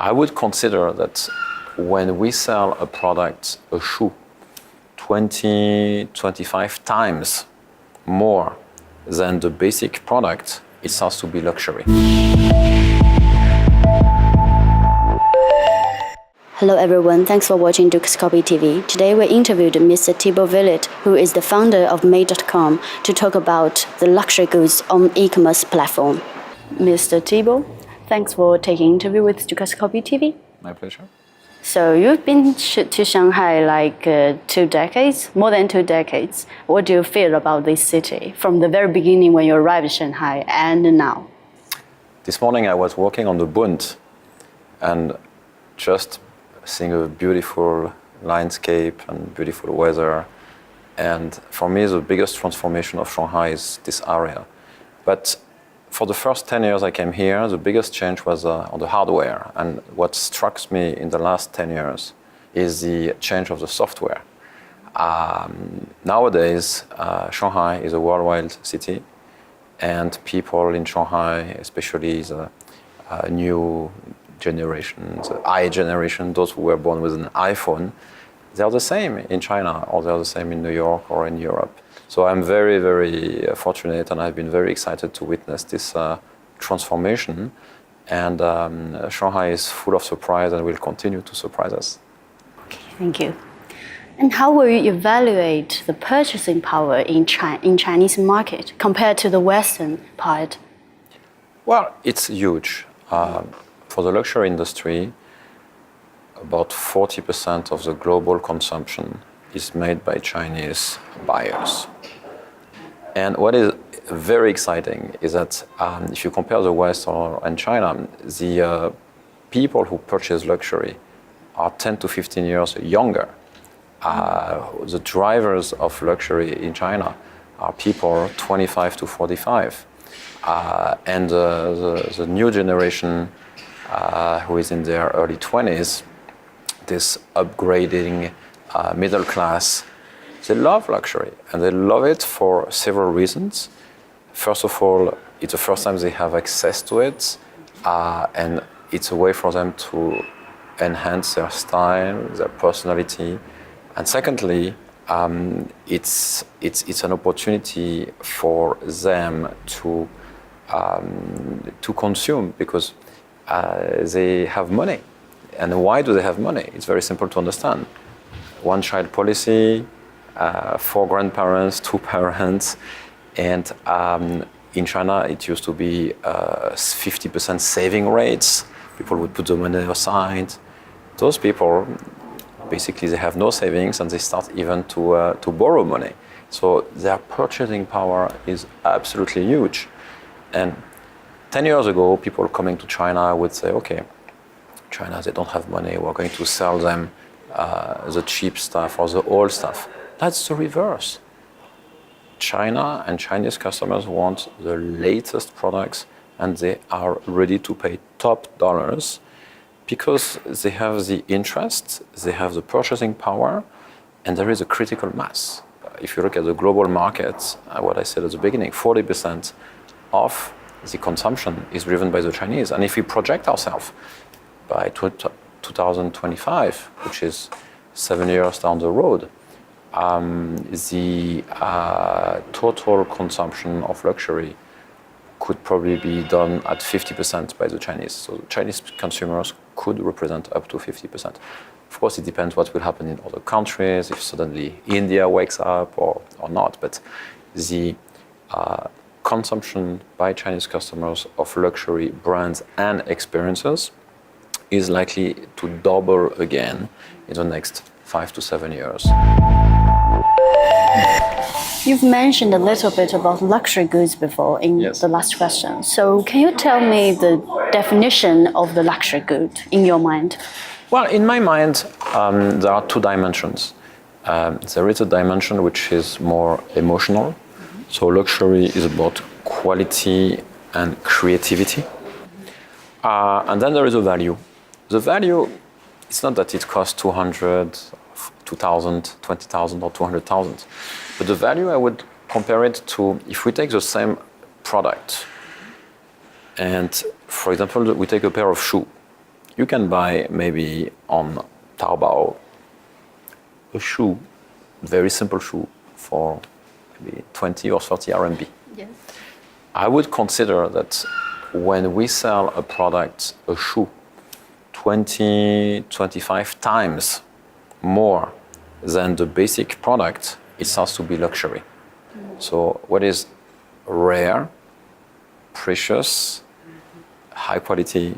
I would consider that when we sell a product, a shoe, 20, 25 times more than the basic product, it starts to be luxury. Hello everyone, thanks for watching Duke's Copy TV. Today we interviewed Mr. Thibault Villet, who is the founder of Made.com, to talk about the luxury goods on e-commerce platform. Mr. Thibault, thanks for taking interview with Duke's Copy TV. My pleasure. So you've been to Shanghai like 2 decades, more than 2 decades. What do you feel about this city from the very beginning when you arrived in Shanghai and now? This morning I was walking on the Bund and just seeing a beautiful landscape and beautiful weather. And for me, the biggest transformation of Shanghai is this area. But for the first 10 years I came here, the biggest change was on the hardware. And what struck me in the last 10 years is the change of the software. Nowadays, Shanghai is a worldwide city, and people in Shanghai, especially the new generation, the I generation, those who were born with an iPhone, they are the same in China, or they are the same in New York or in Europe. So I'm very, very fortunate, and I've been very excited to witness this transformation. And Shanghai is full of surprise and will continue to surprise us. Okay, thank you. And how will you evaluate the purchasing power in Chinese market compared to the Western part? Well, it's huge. For the luxury industry, about 40% of the global consumption is made by Chinese buyers. And what is very exciting is that if you compare the West and China, the people who purchase luxury are 10 to 15 years younger. The drivers of luxury in China are people 25 to 45. And the new generation who is in their early 20s, this upgrading middle class, they love luxury, and they love it for several reasons. First of all, it's the first time they have access to it, and it's a way for them to enhance their style, their personality. And secondly, it's an opportunity for them to consume, because they have money. And why do they have money? It's very simple to understand. One-child policy, 4 grandparents, 2 parents, and in China it used to be 50% saving rates. People would put the money aside. Those people, basically, they have no savings, and they start even to borrow money. So their purchasing power is absolutely huge. And 10 years ago, people coming to China would say, okay, China, they don't have money, we're going to sell them the cheap stuff or the old stuff. That's the reverse. China and Chinese customers want the latest products, and they are ready to pay top dollars because they have the interest, they have the purchasing power, and there is a critical mass. If you look at the global market, what I said at the beginning, 40% of the consumption is driven by the Chinese. And if we project ourselves by 2025, which is 7 years down the road, the total consumption of luxury could probably be done at 50% by the Chinese. So Chinese consumers could represent up to 50%. Of course, it depends what will happen in other countries, if suddenly India wakes up or not. But the consumption by Chinese customers of luxury brands and experiences is likely to double again in the next 5 to 7 years. You've mentioned a little bit about luxury goods before in the last question. So can you tell me the definition of the luxury good in your mind? Well, in my mind, there are 2 dimensions. There is a dimension which is more emotional. So luxury is about quality and creativity. And then there is a value. The value, it's not that it costs 200, 2,000, 20,000 or 200,000. But the value, I would compare it to, if we take the same product and, for example, we take a pair of shoes. You can buy maybe on Taobao a shoe, very simple shoe, for maybe 20 or 30 RMB. Yes. I would consider that when we sell a product, a shoe, 20, 25 times more than the basic product, it starts to be luxury. So what is rare, precious, high quality,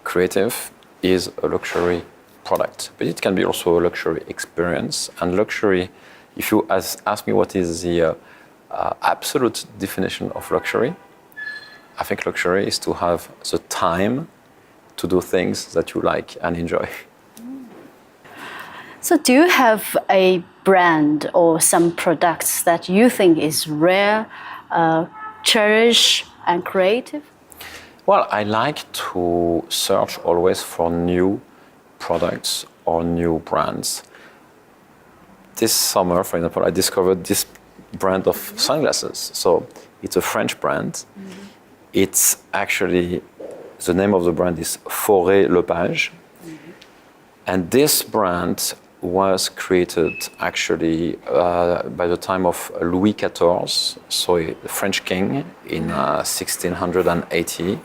creative is a luxury product. But it can be also a luxury experience. And luxury, if you ask me what is the absolute definition of luxury, I think luxury is to have the time to do things that you like and enjoy. So do you have a brand or some products that you think is rare, cherish, and creative? Well, I like to search always for new products or new brands. This summer, for example, I discovered this brand of sunglasses. So it's a French brand. Mm-hmm. It's actually, the name of the brand is Forêt Lepage. Mm-hmm. And this brand was created actually by the time of Louis XIV, so the French king in 1680.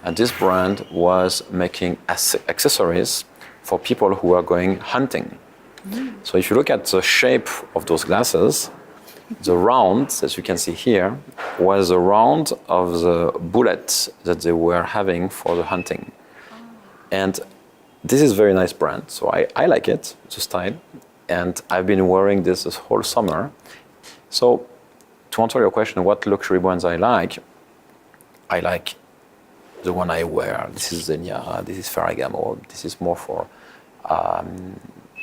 And this brand was making accessories for people who are going hunting. Mm. So if you look at the shape of those glasses, the round that you can see here was the round of the bullet that they were having for the hunting. Oh. And this is a very nice brand, so I like it, the style, and I've been wearing this whole summer. So to answer your question, what luxury brands I like the one I wear. This is Zegna, this is Ferragamo, this is more for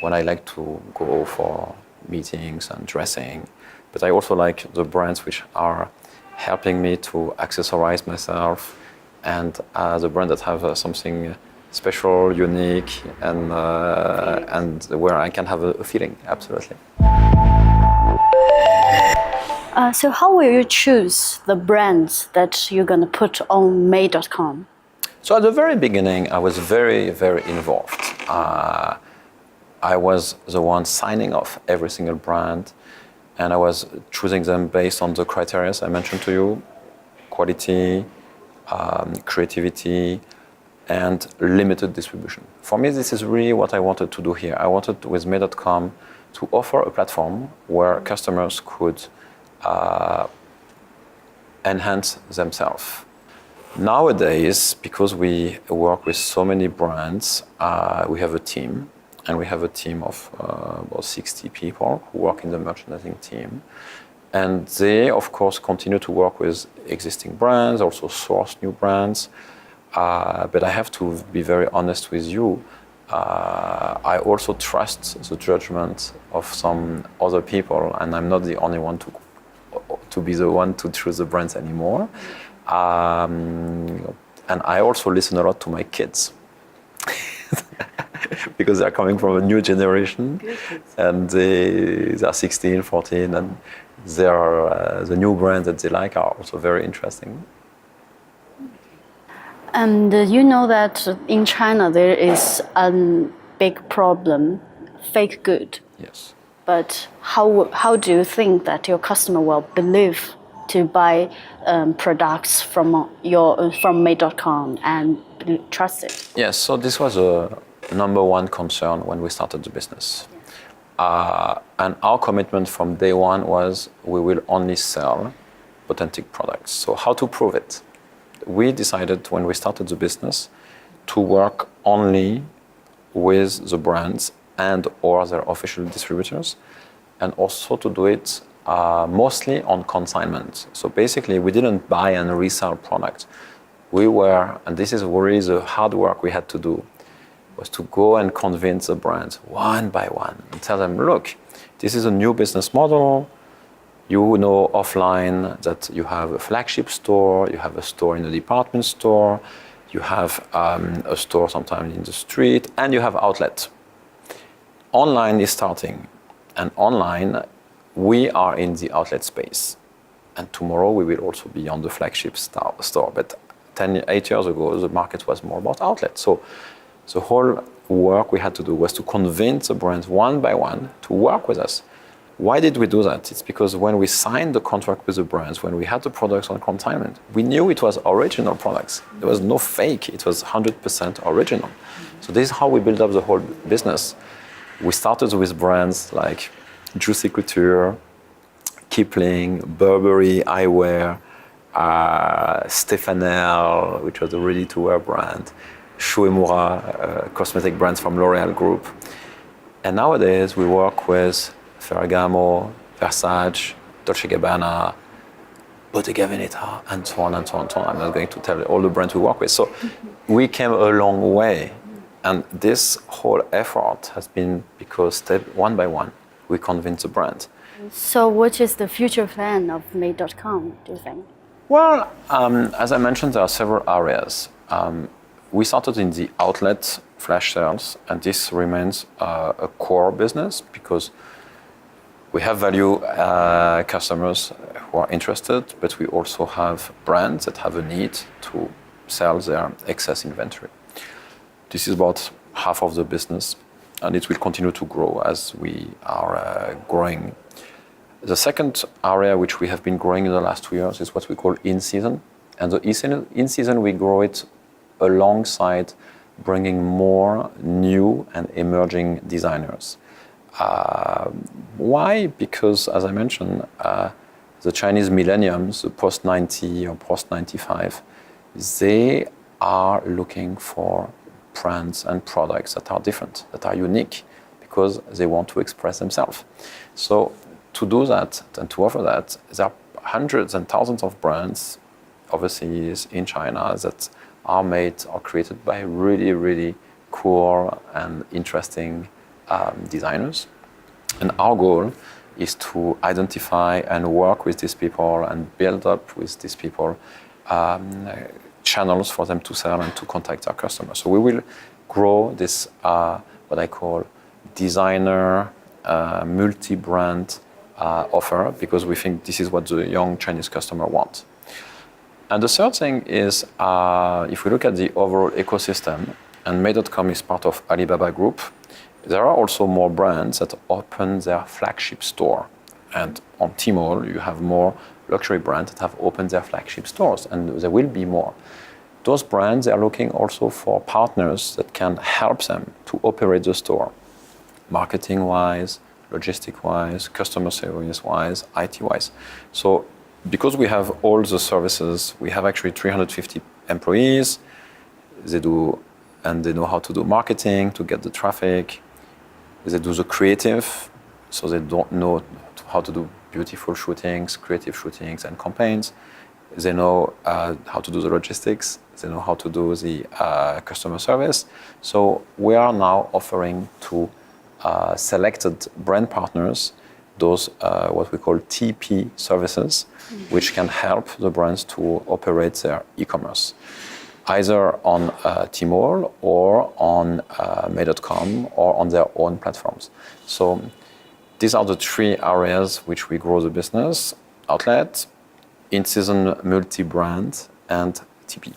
when I like to go for meetings and dressing. But I also like the brands which are helping me to accessorize myself, and the brands that have something special, unique, and where I can have a feeling, absolutely. So how will you choose the brands that you're going to put on Made.com? So at the very beginning, I was very, very involved. I was the one signing off every single brand, and I was choosing them based on the criteria I mentioned to you: quality, creativity, and limited distribution. For me, this is really what I wanted to do here. I wanted, with Made.com, to offer a platform where customers could enhance themselves. Nowadays, because we work with so many brands, we have a team, and we have a team of about 60 people who work in the merchandising team. And they, of course, continue to work with existing brands, also source new brands. But I have to be very honest with you. I also trust the judgment of some other people, and I'm not the only one to be the one to choose the brands anymore. And I also listen a lot to my kids because they're coming from a new generation, and they are 16, 14, and the new brands that they like are also very interesting. And you know that in China there is a big problem, fake good. Yes. But how do you think that your customer will believe to buy products from Made.com and trust it? Yes, so this was a number one concern when we started the business. And our commitment from day one was we will only sell authentic products. So how to prove it? We decided when we started the business to work only with the brands and or their official distributors, and also to do it mostly on consignment. So basically we didn't buy and resell product. We were, and this is really the hard work we had to do, was to go and convince the brands one by one and tell them, look, this is a new business model. You know offline that you have a flagship store, you have a store in a department store, you have a store sometimes in the street, and you have outlets. Online is starting, and online we are in the outlet space. And tomorrow we will also be on the flagship store. But 8 years ago, the market was more about outlets. So The whole work we had to do was to convince the brands one by one to work with us. Why did we do that? It's because when we signed the contract with the brands, when we had the products on consignment, we knew it was original products. There was no fake, it was 100% original. So this is how we built up the whole business. We started with brands like Juicy Couture, Kipling, Burberry Eyewear, Stefanel, which was a ready-to-wear brand, Shuemura, cosmetic brands from L'Oreal Group. And nowadays we work with Ferragamo, Versace, Dolce & Gabbana, Bottega Veneta, and so on and so on and so on. I'm not going to tell all the brands we work with. So we came a long way. And this whole effort has been because step one by one, we convinced the brand. So what is the future plan of Made.com, do you think? Well, as I mentioned, there are several areas. We started in the outlet flash sales, and this remains a core business because we have value customers who are interested, but we also have brands that have a need to sell their excess inventory. This is about half of the business, and it will continue to grow as we are growing. The second area which we have been growing in the last 2 years is what we call in-season. And the in-season, we grow it alongside bringing more new and emerging designers. Why? Because, as I mentioned, the Chinese millenniums, the post-90 or post-95, they are looking for brands and products that are different, that are unique, because they want to express themselves. So to do that and to offer that, there are hundreds and thousands of brands overseas in China that are made or created by really, really cool and interesting designers. And our goal is to identify and work with these people and build up with these people channels for them to sell and to contact our customers. So we will grow this, what I call designer, multi-brand offer, because we think this is what the young Chinese customer wants. And the third thing is, if we look at the overall ecosystem, and Made.com is part of Alibaba Group, there are also more brands that open their flagship store. And on Tmall, you have more luxury brands that have opened their flagship stores, and there will be more. Those brands are looking also for partners that can help them to operate the store, marketing-wise, logistic-wise, customer service-wise, IT-wise. So because we have all the services, we have actually 350 employees. They know how to do marketing, to get the traffic. They do the creative, so they don't know how to do beautiful shootings, creative shootings and campaigns. They know how to do the logistics. They know how to do the customer service. So we are now offering to selected brand partners those what we call TP services, which can help the brands to operate their e-commerce, either on Tmall or on Made.com or on their own platforms. So these are the three areas which we grow the business: outlet, in-season multi-brand, and TP.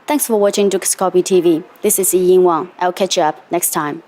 Thanks for watching Dukascopy TV. This is Ying Wang. I'll catch you up next time.